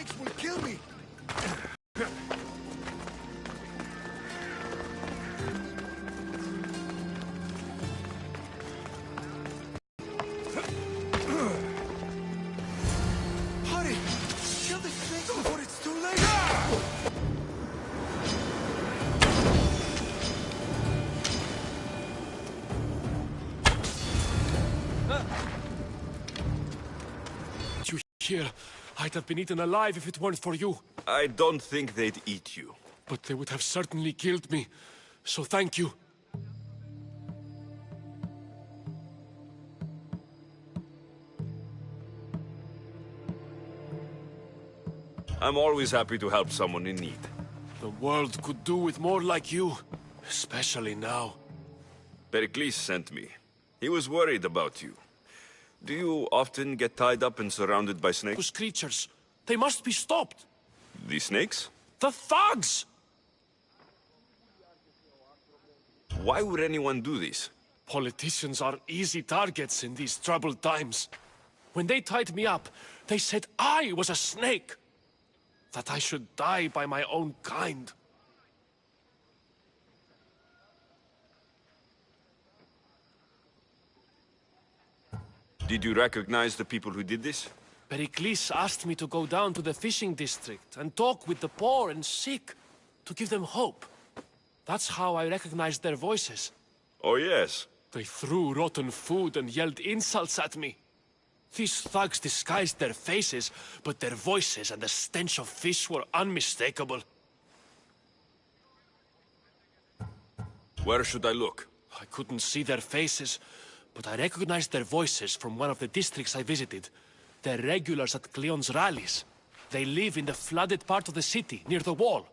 snakes will kill me! Hurry! Kill the snakes before it's too late! You here? I'd have been eaten alive if it weren't for you. I don't think they'd eat you. But they would have certainly killed me. So thank you. I'm always happy to help someone in need. The world could do with more like you. Especially now. Pericles sent me. He was worried about you. Do you often get tied up and surrounded by snakes? Those creatures, they must be stopped. The snakes? The thugs! Why would anyone do this? Politicians are easy targets in these troubled times. When they tied me up, they said I was a snake. That I should die by my own kind. Did you recognize the people who did this? Pericles asked me to go down to the fishing district and talk with the poor and sick, to give them hope. That's how I recognized their voices. Oh yes. They threw rotten food and yelled insults at me. These thugs disguised their faces, but their voices and the stench of fish were unmistakable. Where should I look? I couldn't see their faces, but I recognized their voices from one of the districts I visited. They're regulars at Cleon's rallies. They live in the flooded part of the city, near the wall.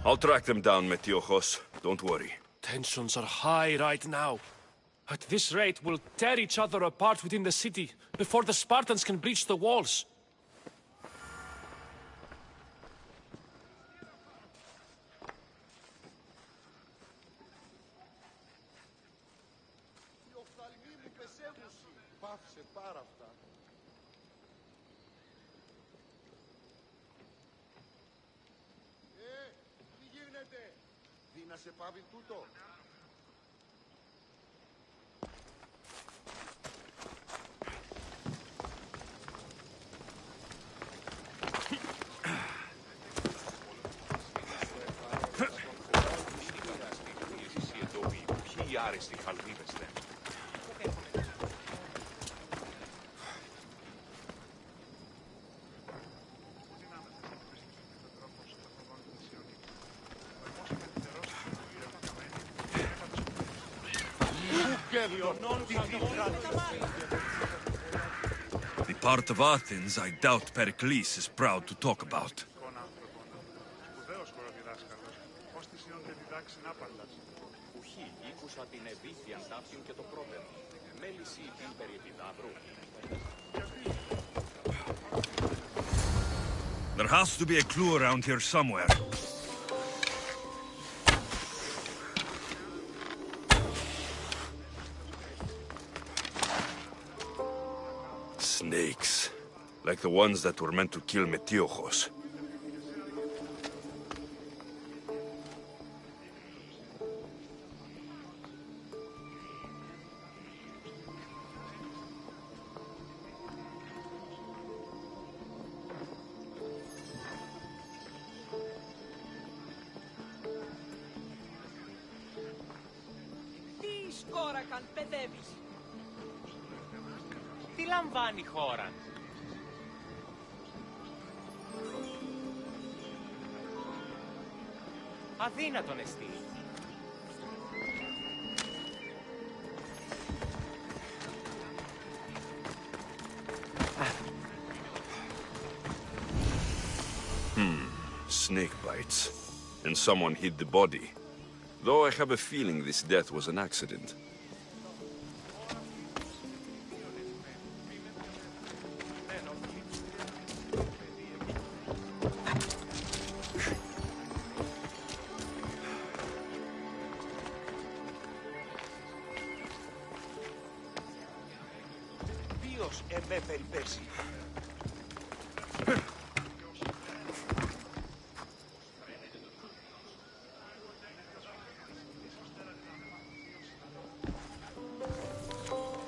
I'll track them down, Metiojos. Don't worry. Tensions are high right now. At this rate, we'll tear each other apart within the city, before the Spartans can breach the walls. The part of Athens I doubt Pericles is proud to talk about. There has to be a clue around here somewhere. Snakes. Like the ones that were meant to kill Metiojos. Τι σκόρακαν, παιδεύεις. Τι λαμβάνει η χώρα. Αδύνατον εστί. Snake bites. And someone hid the body. Though I have a feeling this death was an accident. άλλος με περιπέσει.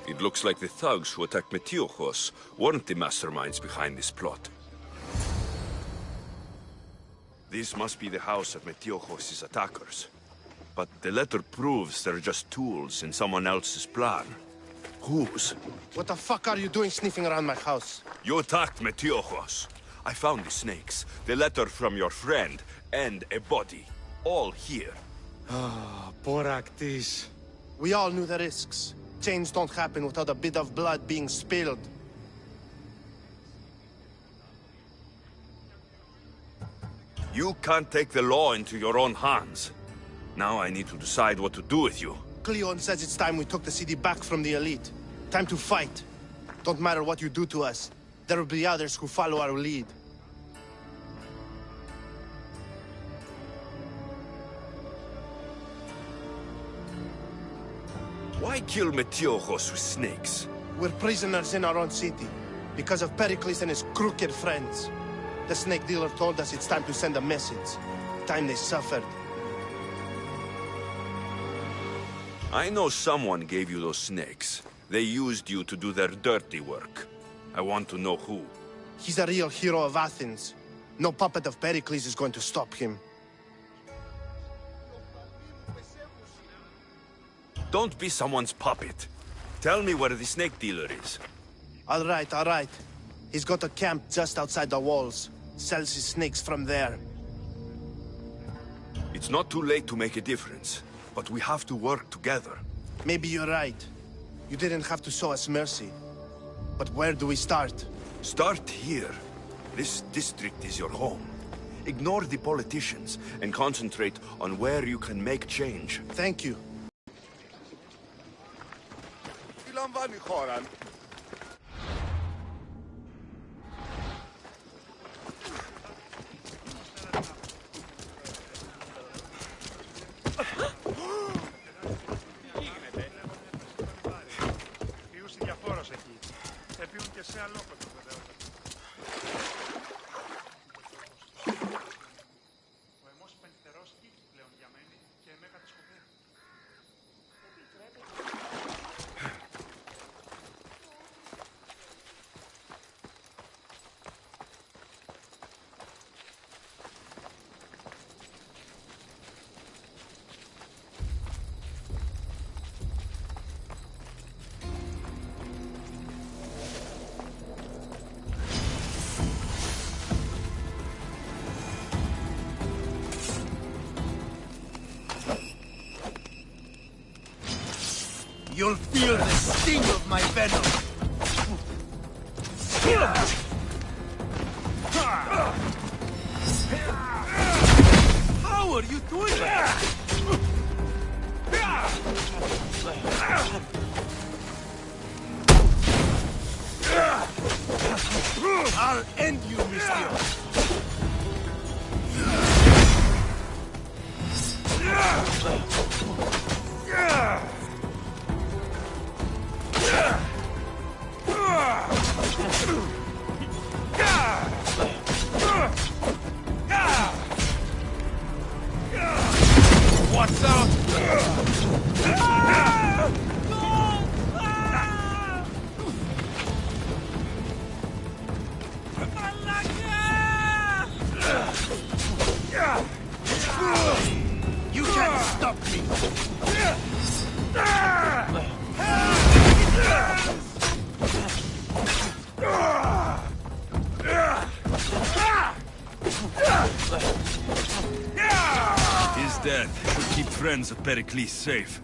It looks like the thugs who attacked Metiochos weren't the masterminds behind this plot. This must be the house of Metiochos' attackers. But the letter proves they're just tools in someone else's plan. Whose? What the fuck are you doing sniffing around my house? You attacked Metiochos. I found the snakes, the letter from your friend, and a body. All here. Πορακτής. We all knew the risks. Change don't happen without a bit of blood being spilled. You can't take the law into your own hands. Now I need to decide what to do with you. Cleon says it's time we took the city back from the elite. Time to fight. Don't matter what you do to us. There will be others who follow our lead. Why kill Metiochos with snakes? We're prisoners in our own city. Because of Pericles and his crooked friends. The snake dealer told us it's time to send a message. Time they suffered. I know someone gave you those snakes. They used you to do their dirty work. I want to know who. He's a real hero of Athens. No puppet of Pericles is going to stop him. Don't be someone's puppet. Tell me where the snake dealer is. All right. He's got a camp just outside the walls. Sells his snakes from there. It's not too late to make a difference, but we have to work together. Maybe you're right. You didn't have to show us mercy. But where do we start? Start here. This district is your home. Ignore the politicians and concentrate on where you can make change. Thank you. Τι λαμβάνει η χώρα. Ποιούσε διαφόρος εκεί. Επίουν και σε αλόκοτο βεβαίως. Ο αιμός πενθερόσκη πλέον διαμένει και με κατασκοπεύει. You'll feel the sting of my venom. How are you doing that? I'll end you, Mistio. What's up? You can't stop me. His death should keep friends of Pericles safe.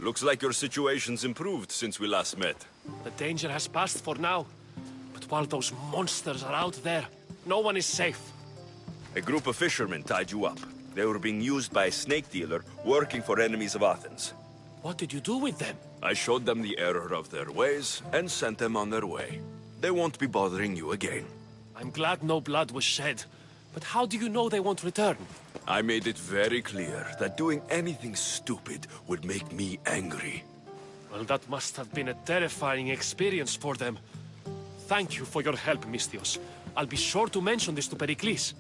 Looks like your situation's improved since we last met. The danger has passed for now. But while those monsters are out there, no one is safe. A group of fishermen tied you up. They were being used by a snake dealer working for enemies of Athens. What did you do with them? I showed them the error of their ways and sent them on their way. They won't be bothering you again. I'm glad no blood was shed. But how do you know they won't return? I made it very clear that doing anything stupid would make me angry. Well, that must have been a terrifying experience for them. Thank you for your help, Misthios. I'll be sure to mention this to Pericles.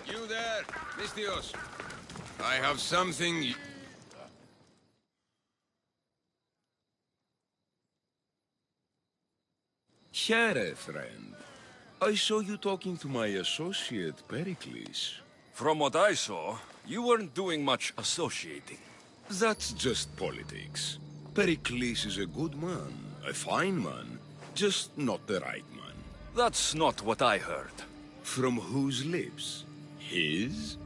You there, Misthios. I have something... Here, friend. I saw you talking to my associate, Pericles. From what I saw, you weren't doing much associating. That's just politics. Pericles is a good man, a fine man, just not the right man. That's not what I heard. From whose lips? His?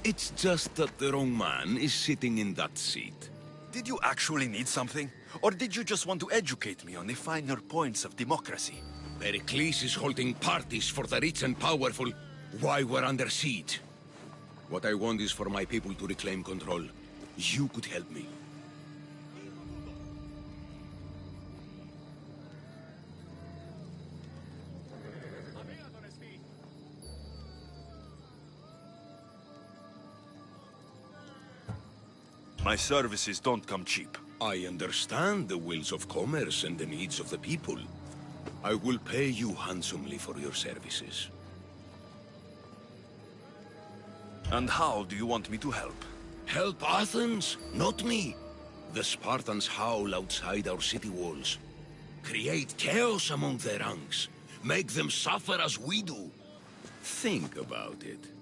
It's just that the wrong man is sitting in that seat. Did you actually need something? Or did you just want to educate me on the finer points of democracy? Pericles is holding parties for the rich and powerful while we're under siege. What I want is for my people to reclaim control. You could help me. My services don't come cheap. I understand the wills of commerce and the needs of the people. I will pay you handsomely for your services. And how do you want me to help? Help Athens, not me. The Spartans howl outside our city walls. Create chaos among their ranks. Make them suffer as we do. Think about it.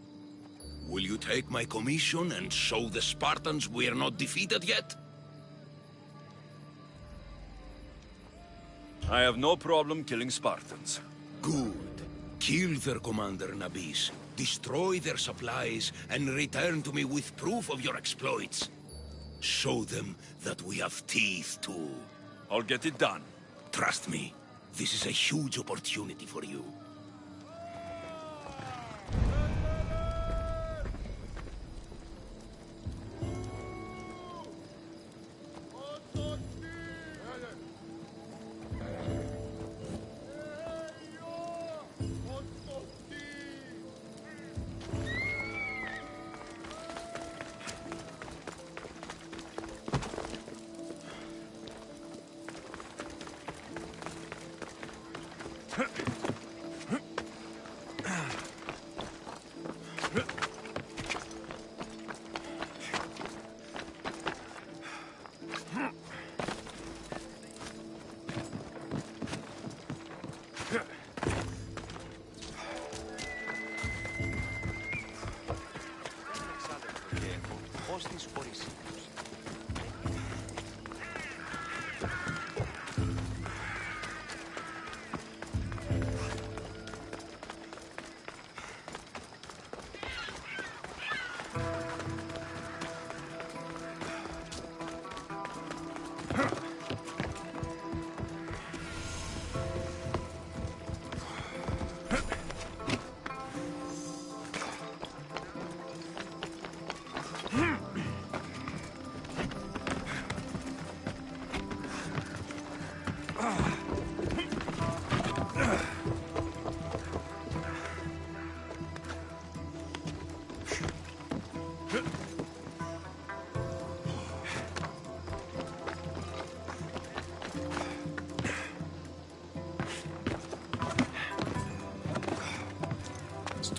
Will you take my commission and show the Spartans we are not defeated yet? I have no problem killing Spartans. Good. Kill their commander Nabis, destroy their supplies, and return to me with proof of your exploits. Show them that we have teeth too. I'll get it done. Trust me, this is a huge opportunity for you.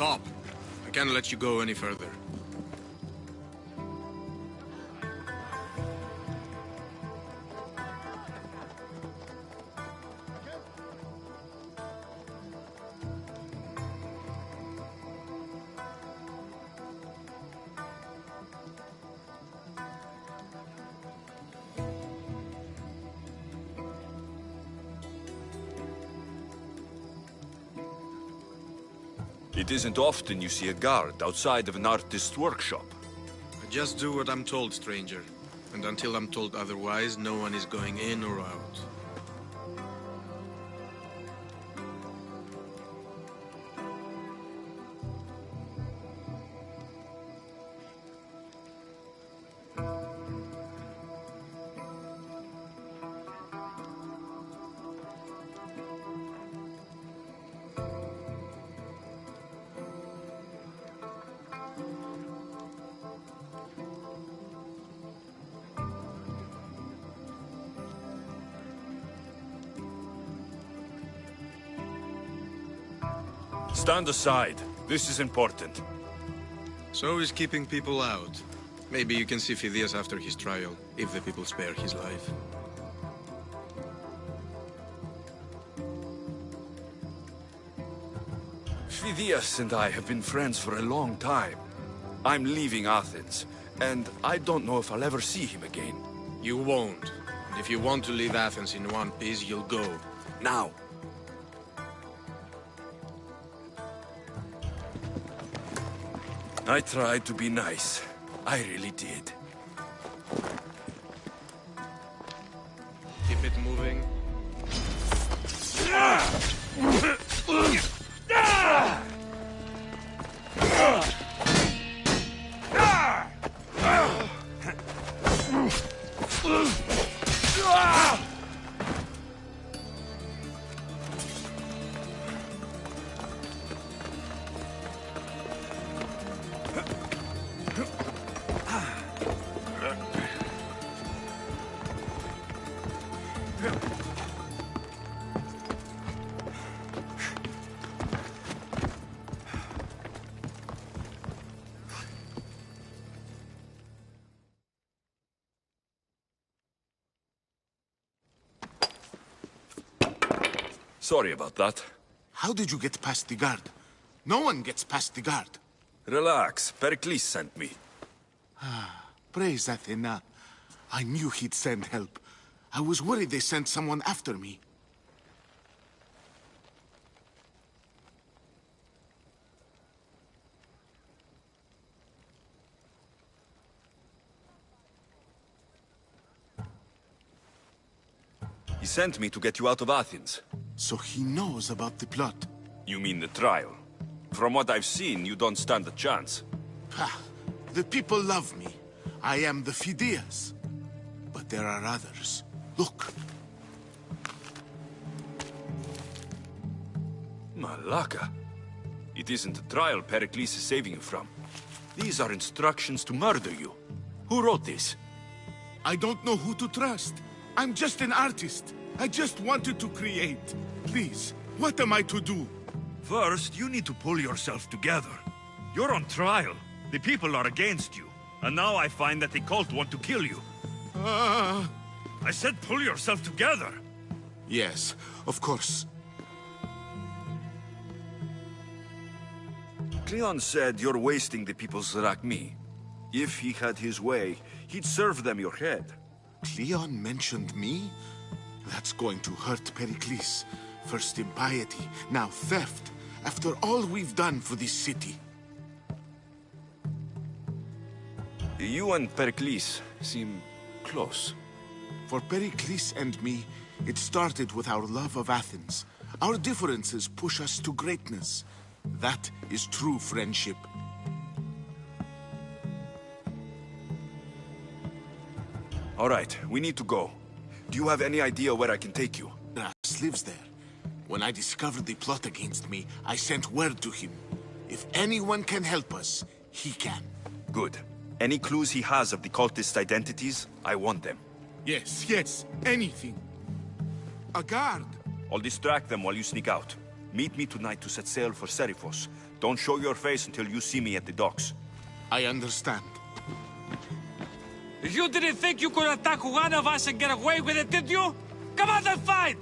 Stop. I can't let you go any further. It isn't often you see a guard outside of an artist's workshop. I just do what I'm told, stranger. And until I'm told otherwise, no one is going in or out. Stand aside. This is important. So is keeping people out. Maybe you can see Phidias after his trial, if the people spare his life. Phidias and I have been friends for a long time. I'm leaving Athens, and I don't know if I'll ever see him again. You won't. And if you want to leave Athens in one piece, you'll go. Now. I tried to be nice. I really did. Keep it moving. Sorry about that. How did you get past the guard? No one gets past the guard. Relax. Pericles sent me. Praise Athena. I knew he'd send help. I was worried they sent someone after me. He sent me to get you out of Athens. So he knows about the plot. You mean the trial? From what I've seen, you don't stand a chance. Ha! The people love me. I am the Phidias. But there are others. Look. Malaka. It isn't the trial Pericles is saving you from. These are instructions to murder you. Who wrote this? I don't know who to trust. I'm just an artist. I just wanted to create. Please, what am I to do? First, you need to pull yourself together. You're on trial. The people are against you. And now I find that the cult want to kill you. I said pull yourself together. Yes, of course. Cleon said you're wasting the people's Zrakmi. If he had his way, he'd serve them your head. Cleon mentioned me? That's going to hurt Pericles. First impiety, now theft. After all we've done for this city. You and Pericles seem close. For Pericles and me, it started with our love of Athens. Our differences push us to greatness. That is true friendship. All right, we need to go. Do you have any idea where I can take you? Ras lives there. When I discovered the plot against me, I sent word to him. If anyone can help us, he can. Good. Any clues he has of the cultists' identities, I want them. Yes, yes, anything. A guard. I'll distract them while you sneak out. Meet me tonight to set sail for Seriphos. Don't show your face until you see me at the docks. I understand. You didn't think you could attack one of us and get away with it, did you? Come on and fight!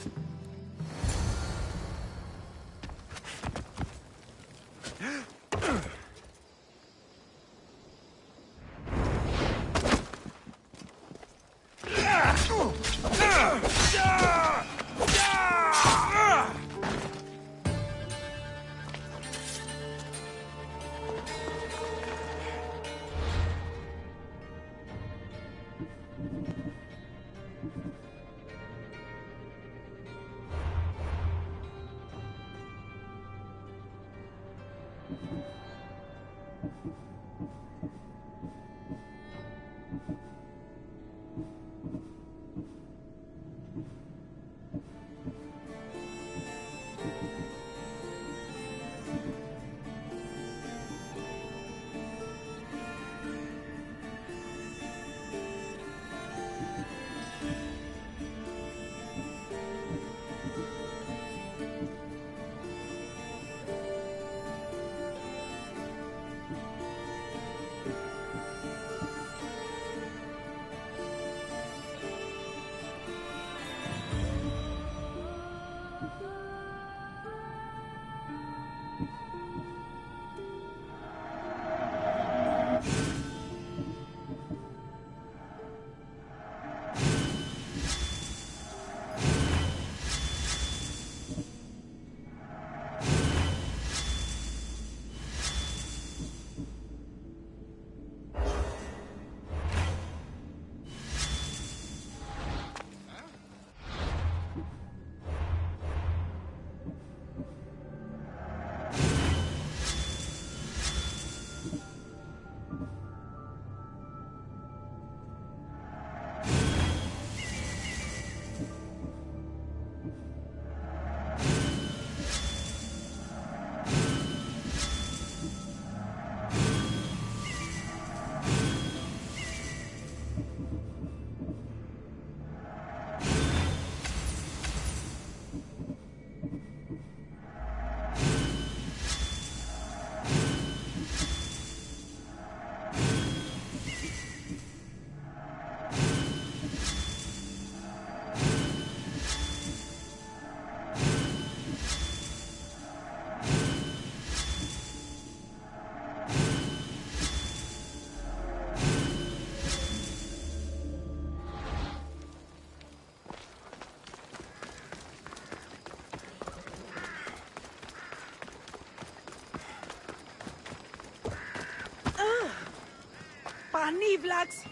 Πανίβλαξ!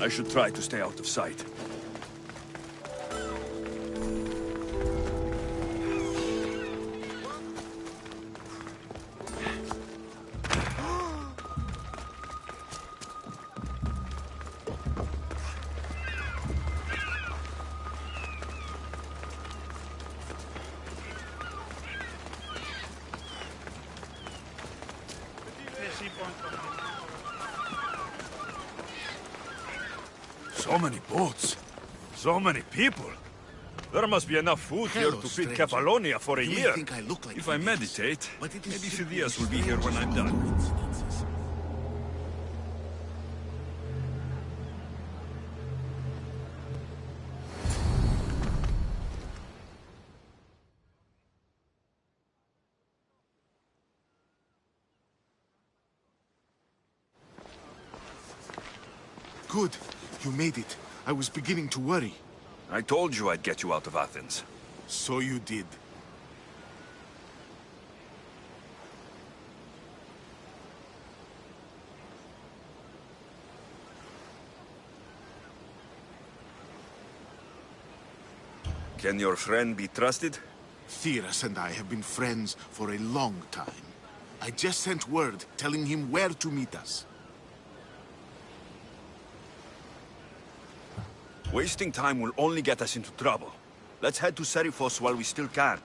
I should try to stay out of sight. So many boats. So many people. There must be enough food here to feed Capalonia for a year. If I meditate, maybe Phidias will be here when I'm done. Good. You made it. I was beginning to worry. I told you I'd get you out of Athens. So you did. Can your friend be trusted? Theras and I have been friends for a long time. I just sent word telling him where to meet us. Wasting time will only get us into trouble. Let's head to Serifos while we still can.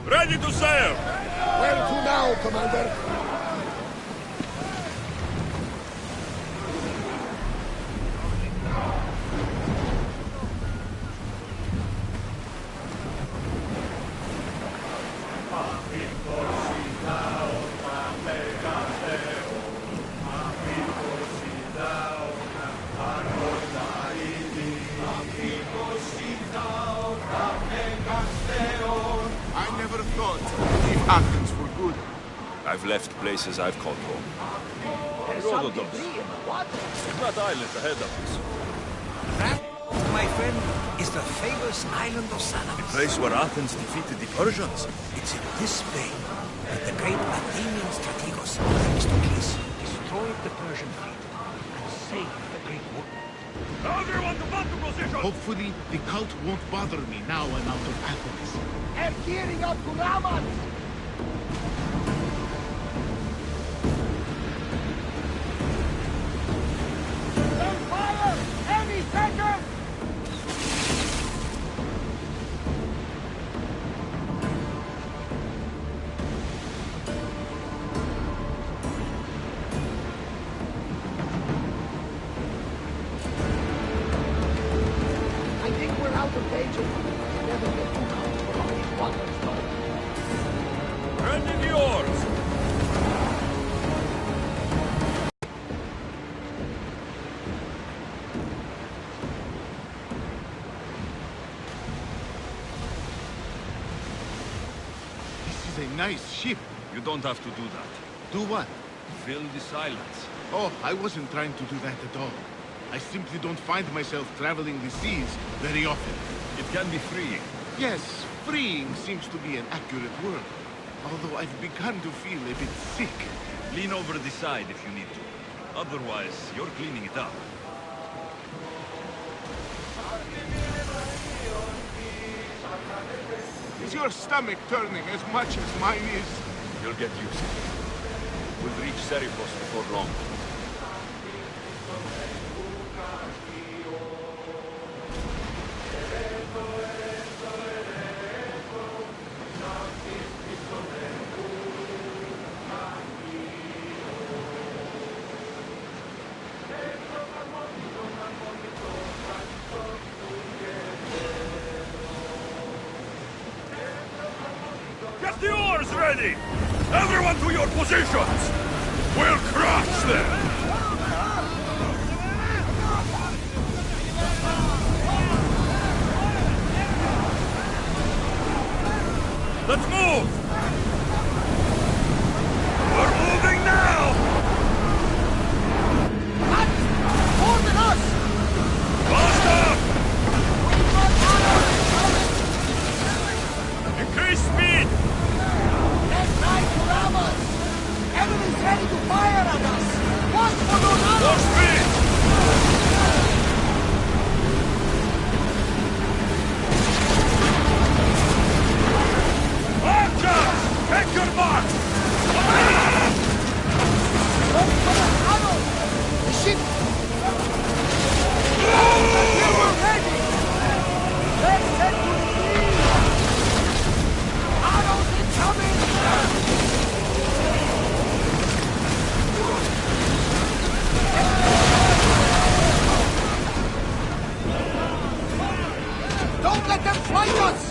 Ready to sail! Where to now, Commander? I never thought to leave Athens for good. I've left places I've called home. Herodotus. That island ahead of us. That, my friend, is the famous island of The Salamis. place where Athens defeated the Persians. It's in this bay that the great Athenian strategos Themistocles destroyed the Persian fleet and saved the great wood. Everyone to battle position! Hopefully, the cult won't bother me now I'm out of Athens. And gearing up to Ramat! There's fire! Any second! I think we're out of danger. Never get too comfortable on these waters, though. Ready the oars! This is a nice ship. You don't have to do that. Do what? Fill the silence. Oh, I wasn't trying to do that at all. I simply don't find myself traveling the seas very often. It can be freeing. Yes, freeing seems to be an accurate word. Although I've begun to feel a bit sick. Lean over the side if you need to. Otherwise, you're cleaning it up. Is your stomach turning as much as mine is? You'll get used to it. We'll reach Serifos before long. Get the oars ready! Everyone to your positions! We'll crush them! Let's move! We're moving now! More than us! Faster! Increase speed! Let's ride to Ramat! Enemies ready to fire at us! One for those More others! speed! The ship! We're ready! Let's head to the sea! Arrows incoming! Don't let them fight us!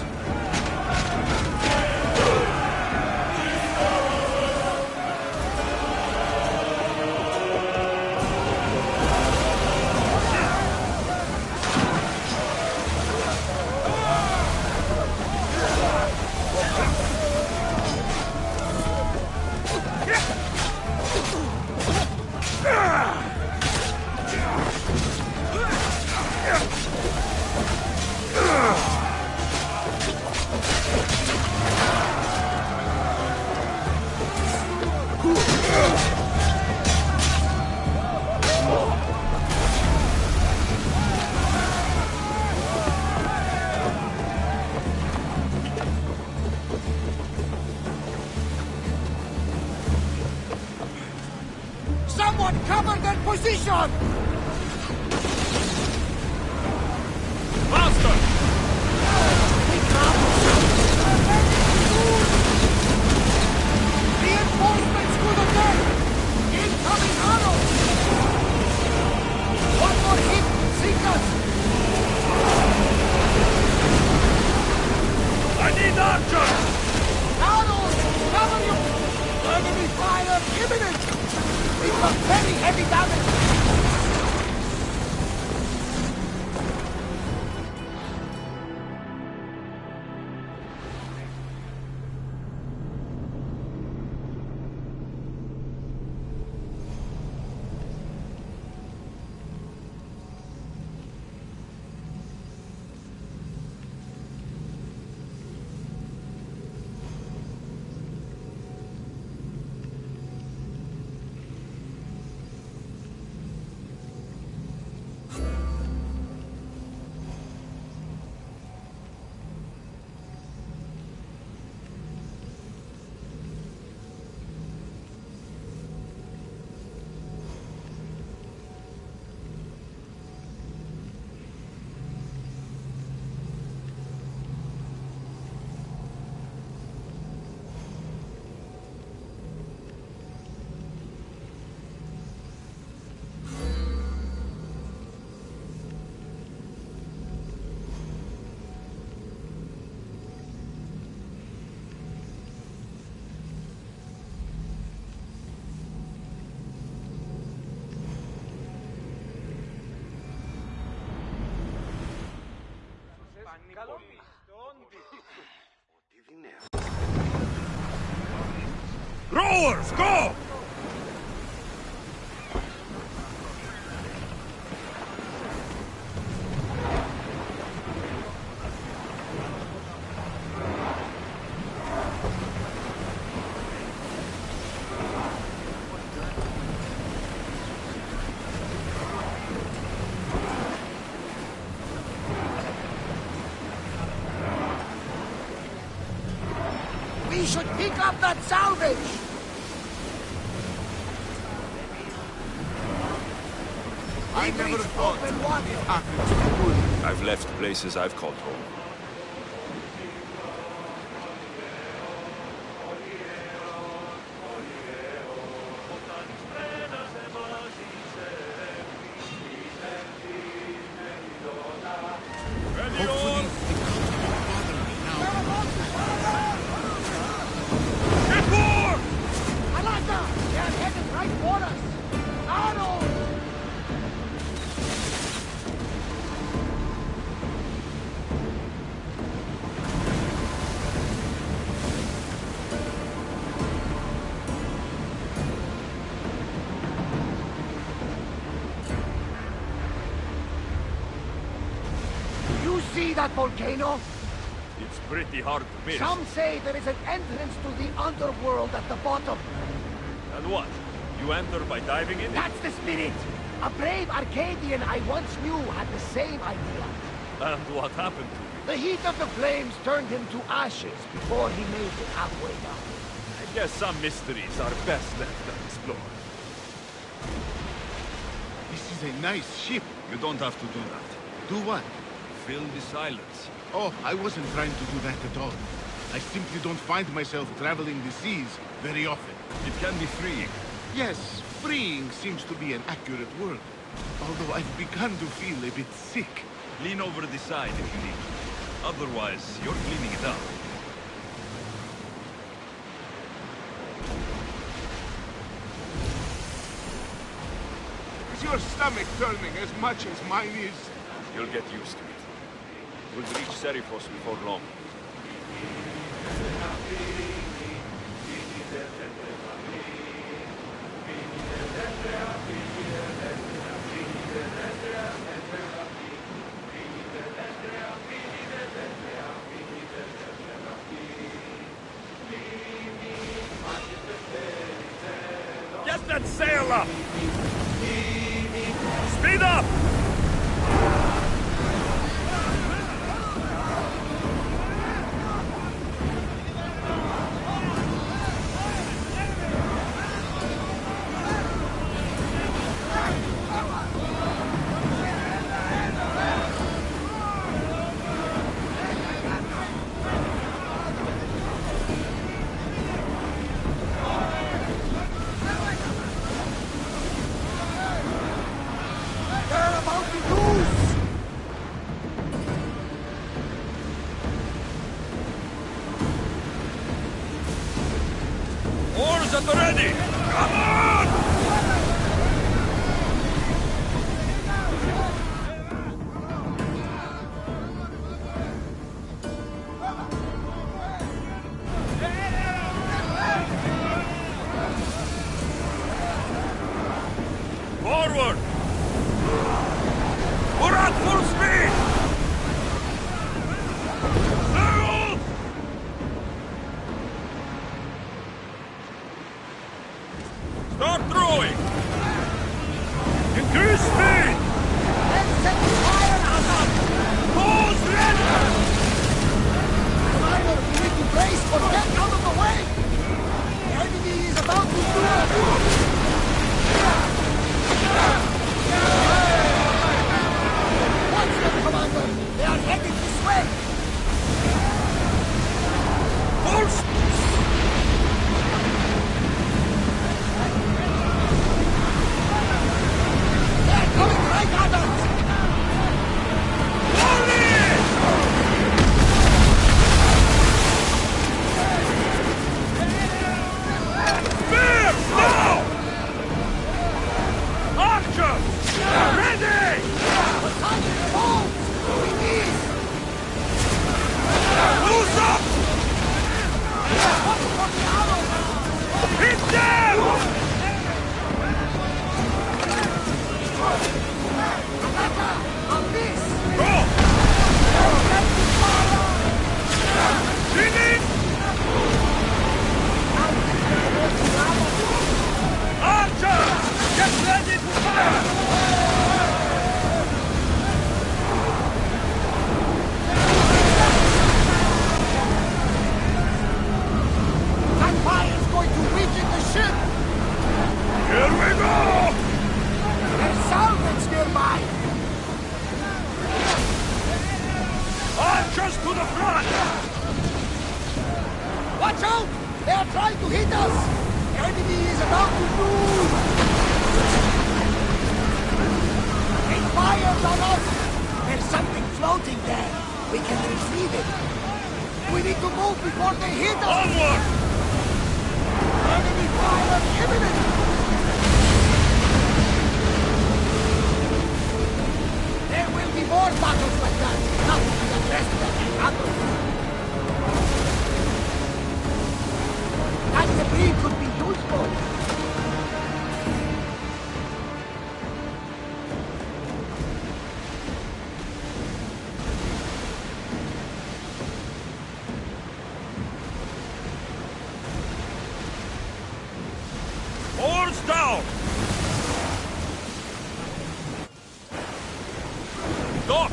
Someone cover their position! Faster! Reinforcements to the deck! Incoming arrows! One more hit! Sink us! I need archers! Arrows! Cover you! Enemy fire imminent! We've got very heavy damage! Rowers, go! We should pick up that salvage! I never thought open water. it happened to good. I've left places I've called home. Hopefully, the cult won't bother me now. Get more! I like that! They're headed right for us! Arnold! You see that volcano? It's pretty hard to miss. Some say there is an entrance to the underworld at the bottom. And what? You enter by diving in? That's the spirit! A brave Arcadian I once knew had the same idea. And what happened to you? The heat of the flames turned him to ashes before he made it halfway down. I Guess some mysteries are best left unexplored. This is a nice ship. You don't have to do that. Do what? Fill the silence. Oh, I wasn't trying to do that at all. I simply don't find myself traveling the seas very often. It can be freeing. Yes, freeing seems to be an accurate word. Although I've begun to feel a bit sick. Lean over the side if you need to. Otherwise, you're cleaning it up. Is your stomach turning as much as mine is? You'll get used to it. We'll reach Serifos before long. Get that sail up! Speed up! Oars at the ready! Come on! Forward! We're at full speed! Sail! Start throwing! Increase speed! Let's set fire on them! Pose ready! Commander, we need to brace for get out of the way! The enemy is about to do a Watch them, Commander! They are headed this way! Full speed! They're coming right at us! Spears, now! Archers! Ready! The target falls! We miss! Loose up! Watch for the arrows! Hit them! Attacker! On this! Go! Singing! Archers! Get ready to fire! That fire's going to weaken the ship! Here we go! There's salvage nearby! Archers to the front! Watch out! They are trying to hit us! The enemy is about to move! They fired on us! There's something floating there. We can retrieve it. We need to move before they hit us! Onward! Enemy fire imminent! There will be more battles like that! Nothing to the rest that can happen! That debris could be useful! Oars down! Dock!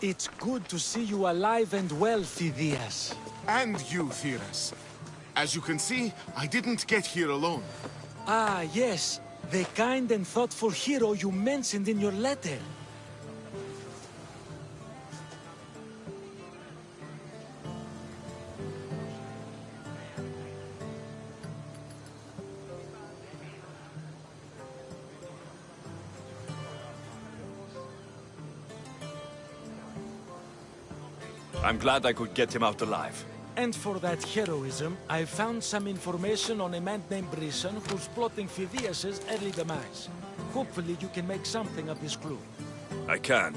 It's good to see you alive and well, Phidias. And you, Theras. As you can see, I didn't get here alone. Ah, yes. The kind and thoughtful hero you mentioned in your letter. I'm glad I could get him out alive. And for that heroism, I found some information on a man named Brisson who's plotting Phidias' early demise. Hopefully you can make something of this clue. I can.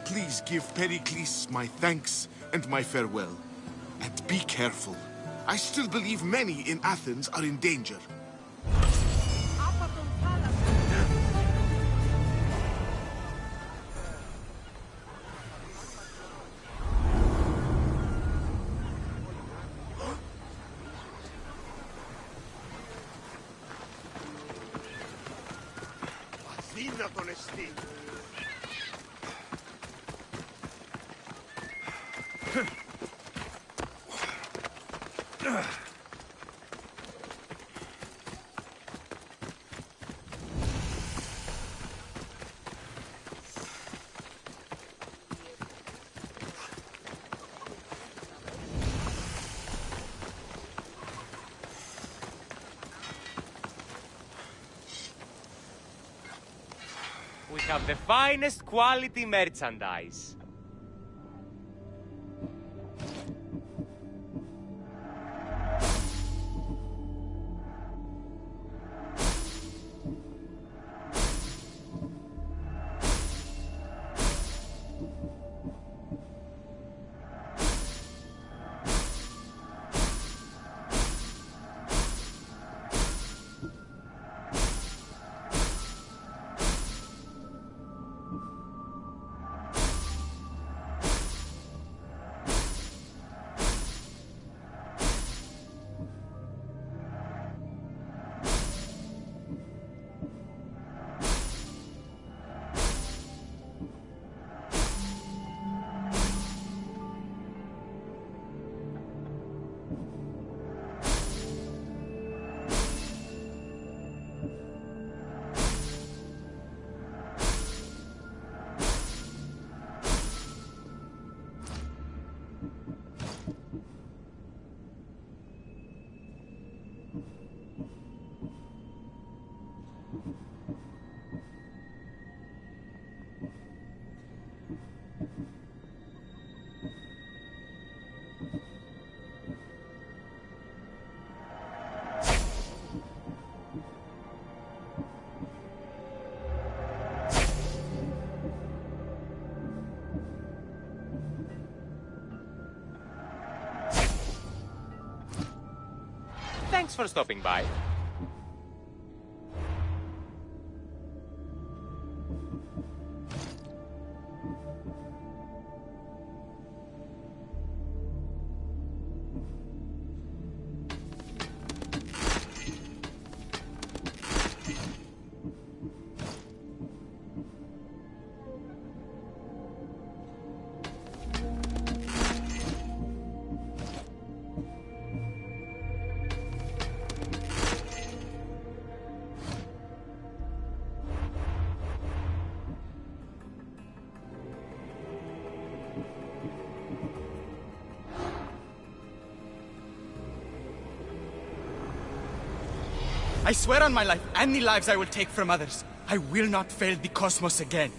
Please give Pericles my thanks and my farewell. And be careful. I still believe many in Athens are in danger. We have the finest quality merchandise. Thanks for stopping by. I swear on my life, any lives I will take from others, I will not fail the cosmos again.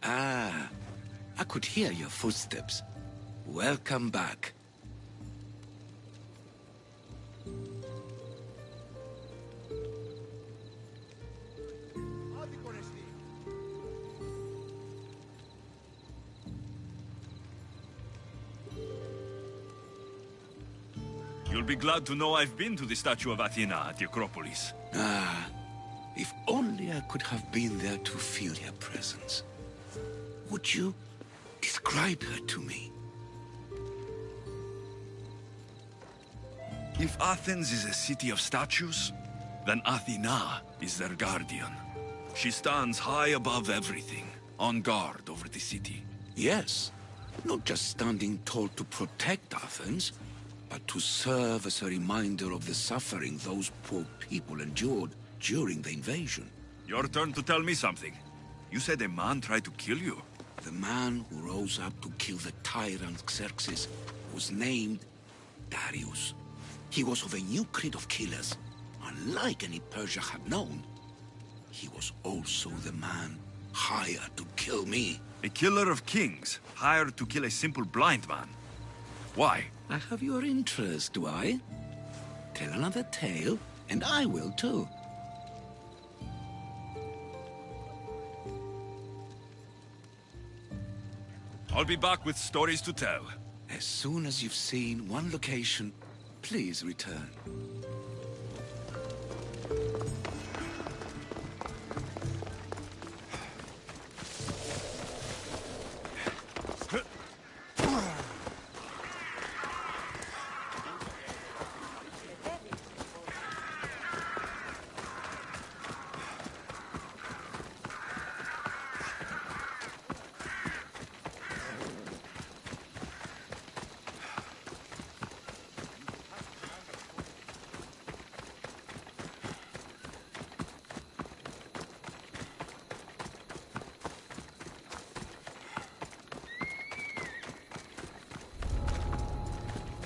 Ah, I could hear your footsteps. Welcome back. You'll be glad to know I've been to the statue of Athena at the Acropolis. Ah, if only I could have been there to feel her presence. Would you describe her to me? If Athens is a city of statues, then Athena is their guardian. She stands high above everything, on guard over the city. Yes, not just standing tall to protect Athens, but to serve as a reminder of the suffering those poor people endured during the invasion. Your turn to tell me something. You said a man tried to kill you? The man who rose up to kill the tyrant Xerxes was named Darius. He was of a new creed of killers. Unlike any Persia had known, he was also the man hired to kill me. A killer of kings, hired to kill a simple blind man. Why? I have your interest, do I? Tell another tale, and I will too. I'll be back with stories to tell. As soon as you've seen one location, please return.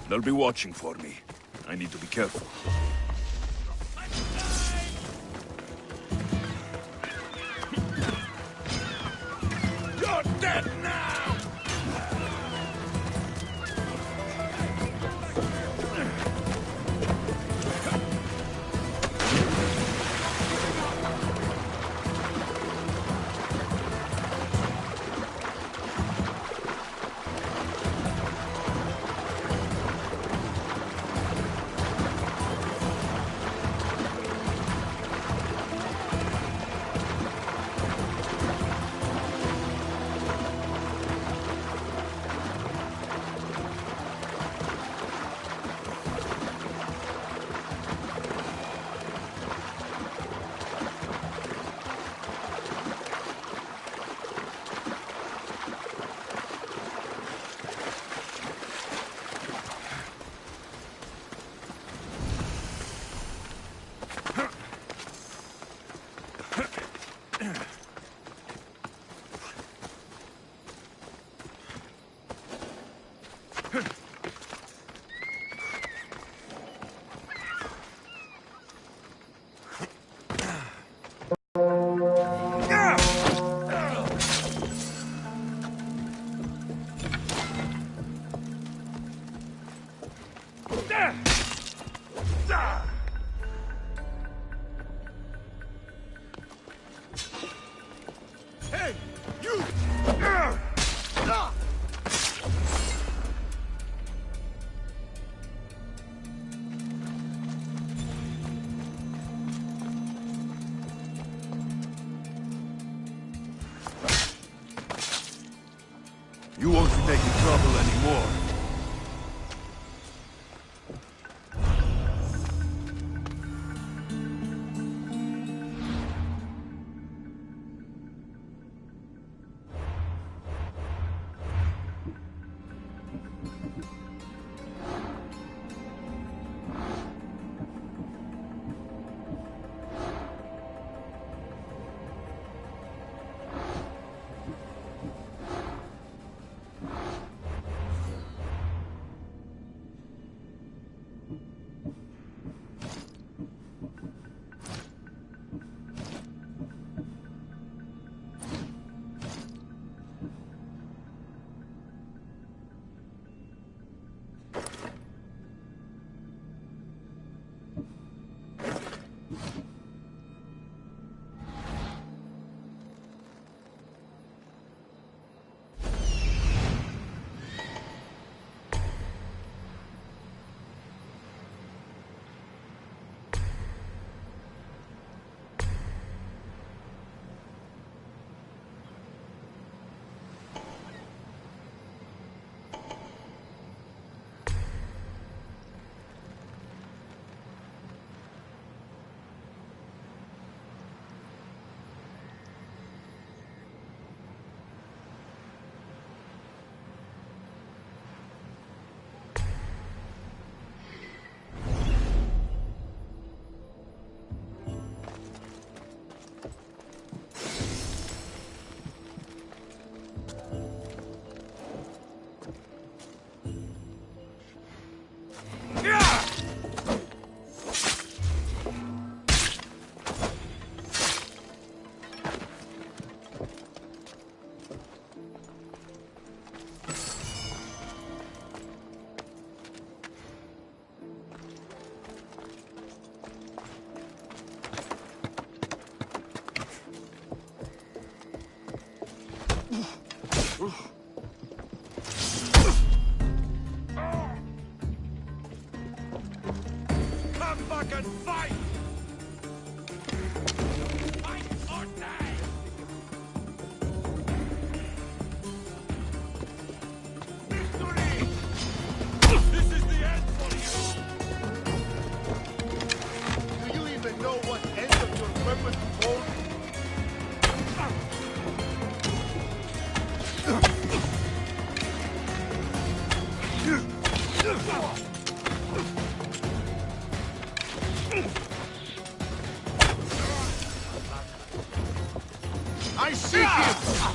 They'll be watching for me. I need to be careful. You're dead now! Hey, you! You won't be making trouble anymore. I see him!